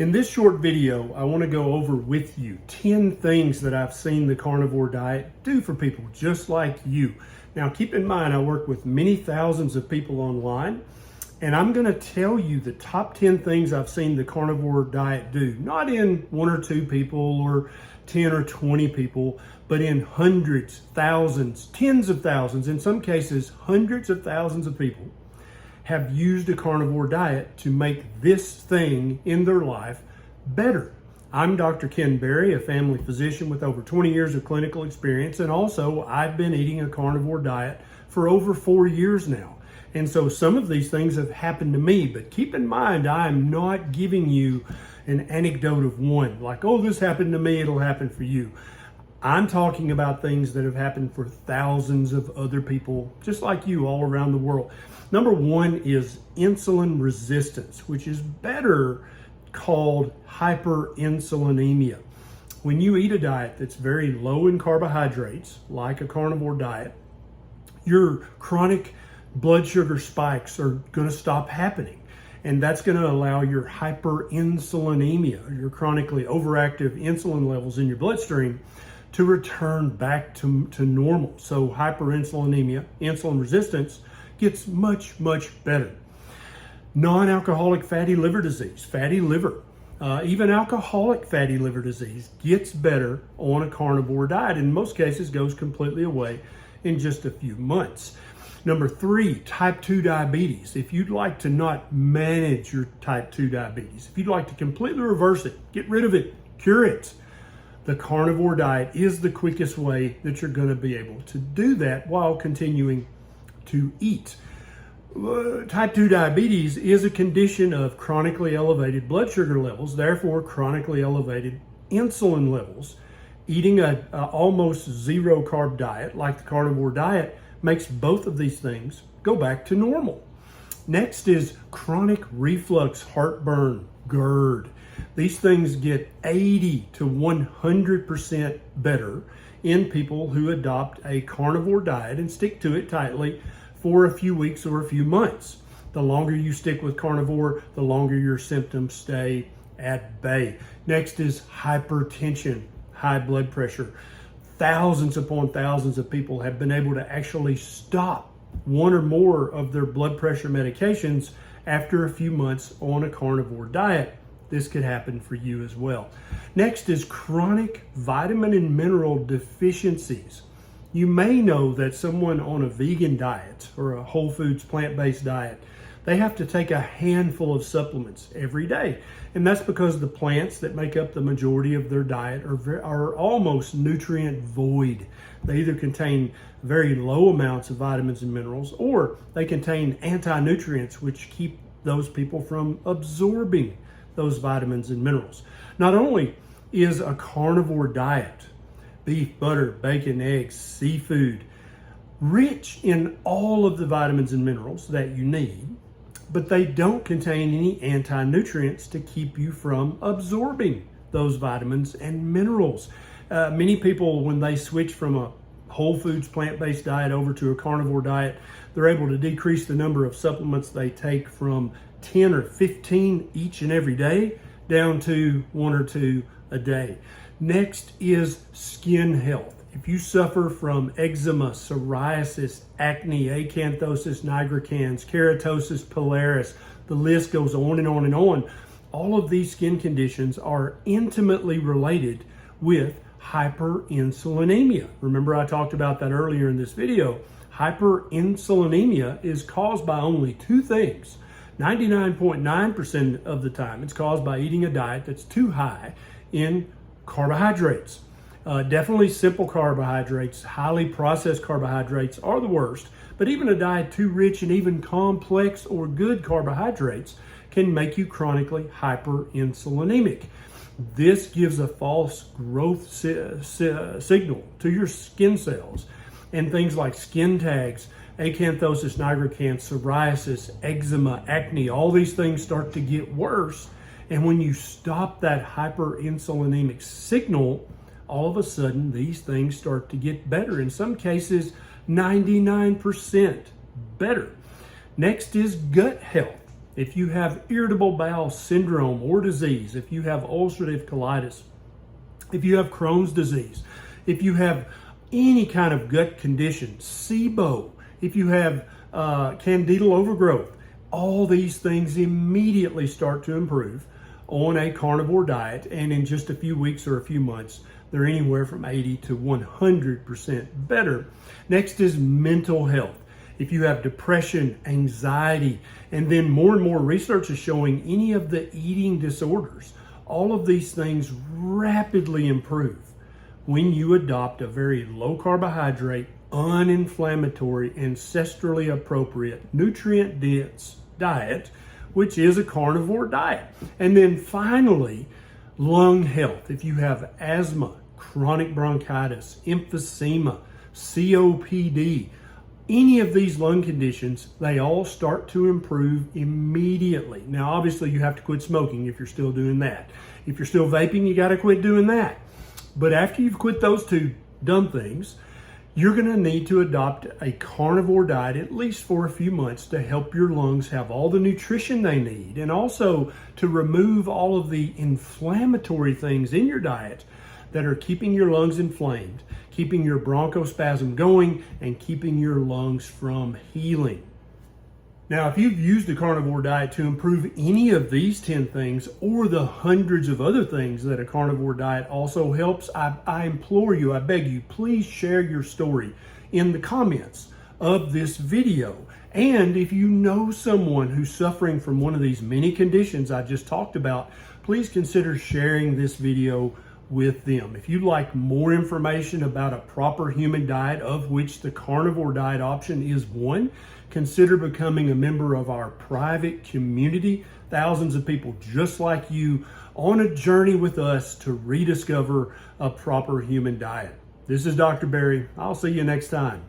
In this short video, I want to go over with you 10 things that I've seen the carnivore diet do for people just like you. Now, keep in mind, I work with many thousands of people online, and I'm going to tell you the top 10 things I've seen the carnivore diet do, not in one or two people or 10 or 20 people, but in hundreds, thousands, tens of thousands, in some cases, hundreds of thousands of people have used a carnivore diet to make this thing in their life better. I'm Dr. Ken Berry, a family physician with over 20 years of clinical experience, and also I've been eating a carnivore diet for over 4 years now. And so some of these things have happened to me, but keep in mind, I'm not giving you an anecdote of one, like, oh, this happened to me, it'll happen for you. I'm talking about things that have happened for thousands of other people, just like you, all around the world. Number one is insulin resistance, which is better called hyperinsulinemia. When you eat a diet that's very low in carbohydrates, like a carnivore diet, your chronic blood sugar spikes are going to stop happening. And that's going to allow your hyperinsulinemia, your chronically overactive insulin levels in your bloodstream, to return back to normal. So hyperinsulinemia, insulin resistance, gets much, much better. Non-alcoholic fatty liver disease, fatty liver, even alcoholic fatty liver disease gets better on a carnivore diet. In most cases, goes completely away in just a few months. Number three, type 2 diabetes. If you'd like to not manage your type 2 diabetes, if you'd like to completely reverse it, get rid of it, cure it, the carnivore diet is the quickest way that you're going to be able to do that while continuing to eat. Type 2 diabetes is a condition of chronically elevated blood sugar levels, therefore chronically elevated insulin levels. Eating a almost zero carb diet like the carnivore diet makes both of these things go back to normal. Next is chronic reflux, heartburn, GERD. These things get 80 to 100% better in people who adopt a carnivore diet and stick to it tightly for a few weeks or a few months. The longer you stick with carnivore, the longer your symptoms stay at bay. Next is hypertension, high blood pressure. Thousands upon thousands of people have been able to actually stop one or more of their blood pressure medications after a few months on a carnivore diet. This could happen for you as well. Next is chronic vitamin and mineral deficiencies. You may know that someone on a vegan diet or a whole foods plant-based diet, they have to take a handful of supplements every day. And that's because the plants that make up the majority of their diet are almost nutrient void. They either contain very low amounts of vitamins and minerals, or they contain anti-nutrients which keep those people from absorbing those vitamins and minerals. Not only is a carnivore diet, beef, butter, bacon, eggs, seafood, rich in all of the vitamins and minerals that you need, but they don't contain any anti-nutrients to keep you from absorbing those vitamins and minerals. Many people, when they switch from a whole foods plant-based diet over to a carnivore diet, they're able to decrease the number of supplements they take from 10 or 15 each and every day down to 1 or 2 a day. Next is skin health. If you suffer from eczema, psoriasis, acne, acanthosis nigricans, keratosis pilaris, the list goes on and on and on. All of these skin conditions are intimately related with hyperinsulinemia. Remember, I talked about that earlier in this video. Hyperinsulinemia is caused by only two things. 99.9% of the time, it's caused by eating a diet that's too high in carbohydrates. Definitely simple carbohydrates, highly processed carbohydrates are the worst, but even a diet too rich in even complex or good carbohydrates can make you chronically hyperinsulinemic. This gives a false growth signal to your skin cells, and things like skin tags, acanthosis nigricans, psoriasis, eczema, acne, all these things start to get worse. And when you stop that hyperinsulinemic signal, all of a sudden these things start to get better. In some cases, 99% better. Next is gut health. if you have irritable bowel syndrome or disease, if you have ulcerative colitis, if you have Crohn's disease, if you have any kind of gut condition, SIBO, if you have candidal overgrowth, all these things immediately start to improve on a carnivore diet, and in just a few weeks or a few months, they're anywhere from 80 to 100% better. Next is mental health. If you have depression, anxiety, and then more and more research is showing any of the eating disorders, all of these things rapidly improve when you adopt a very low carbohydrate, uninflammatory, ancestrally appropriate, nutrient-dense diet, which is a carnivore diet. And then finally, lung health. If you have asthma, chronic bronchitis, emphysema, COPD, any of these lung conditions, they all start to improve immediately. Now, obviously, you have to quit smoking if you're still doing that. If you're still vaping, you got to quit doing that. But after you've quit those two dumb things, you're going to need to adopt a carnivore diet at least for a few months to help your lungs have all the nutrition they need, and also to remove all of the inflammatory things in your diet that are keeping your lungs inflamed, keeping your bronchospasm going, and keeping your lungs from healing. Now, if you've used the carnivore diet to improve any of these 10 things or the hundreds of other things that a carnivore diet also helps, I implore you, I beg you, please share your story in the comments of this video. And if you know someone who's suffering from one of these many conditions I just talked about, please consider sharing this video with them. If you'd like more information about a proper human diet, of which the carnivore diet option is one, consider becoming a member of our private community. Thousands of people just like you on a journey with us to rediscover a proper human diet. This is Dr. Barry. I'll see you next time.